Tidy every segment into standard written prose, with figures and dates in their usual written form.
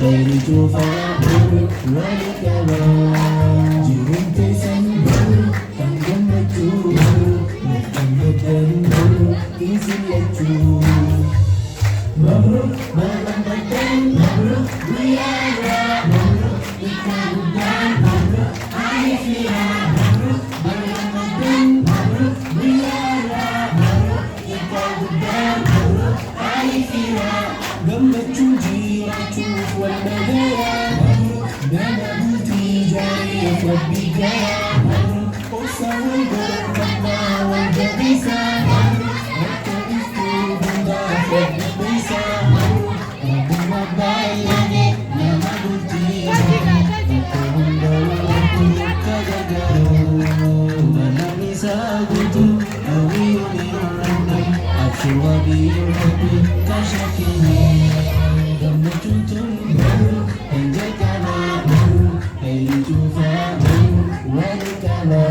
Lady Jufa baru Wadikara Jirum kesan baru Tanggung lecu Bukan beban baru Isi lecu Mabruk malam batang Mabruk wiara Mabruk ikan udang Mabruk Aifira Mabruk malam batang Mabruk wiara Mabruk ikan udang Mabruk Aifira Gambar cuci Cukup wal-bagaya Dana bukti jari Afrod bigaya Usaha bermakna Wajah bisa Maka itu bunda Afrod bisa Rabu mabai langit Nama bukti Maka membawa aku kagagaro Menangis aku tuh Awi uni orang Aku wabi wabi Kasyakini Gambar cucu baru Enjay kana baru Lady Jufa baru Wadikara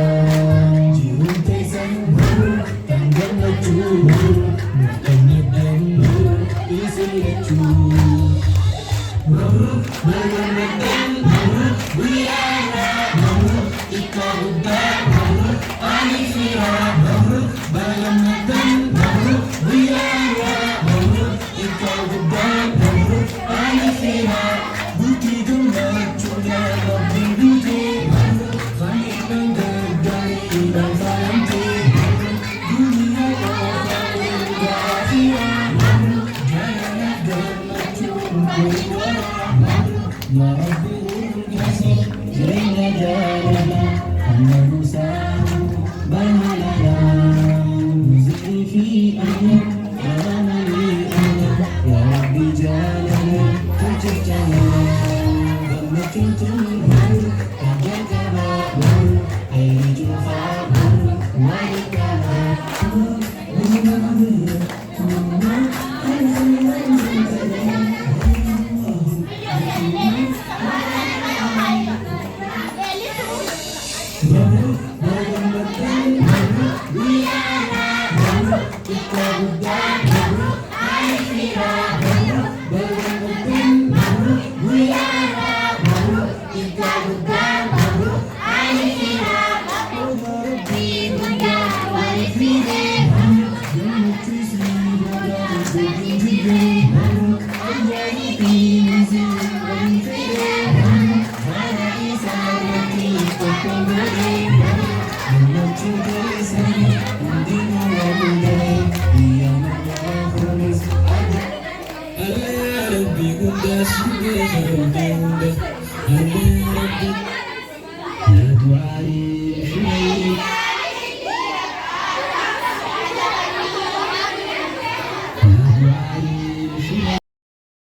Jirum kesan baru Tanggal lecu baru Bukan nyedam baru Isi lecu Mabruk malam batang Mabruk wiara Mabruk ikan udang Mabruk Aifira Mabruk malam batang Mabruk wiara Mabruk ikan udang Mabruk Aifira Bukti gemar Cuna Rabbi Bukti Kami menggedari Dan falanti Dunia Kami Gafira Jaya gemar Cuna Ya Rabbi Urgasi Jaina Jalala Hamna Musahu Bahalala Muzikri fi ayat Ramani ayat Ya Rabbi Jalala Terciptanya Gambar cucu baru Enjay kana baru Lady Jufa baru Wadikara Mabruk malam batang Mabruk wiara Mabruk ikan udang Mabruk Aifira Mabruk malam batang Mabruk wiara Mabruk ikan udang Mabruk Aifira Mabruk bunda Aifira Mabruk gambar cuci Mabruk begini Mabruk anjani pinisi Aifira Mabruk mana isa mati Kepemari Mabruk cuci saya Hindi mo wabulay Iya nagkakaronis Ala Rabbi Gunda Sige Rabbi Gunda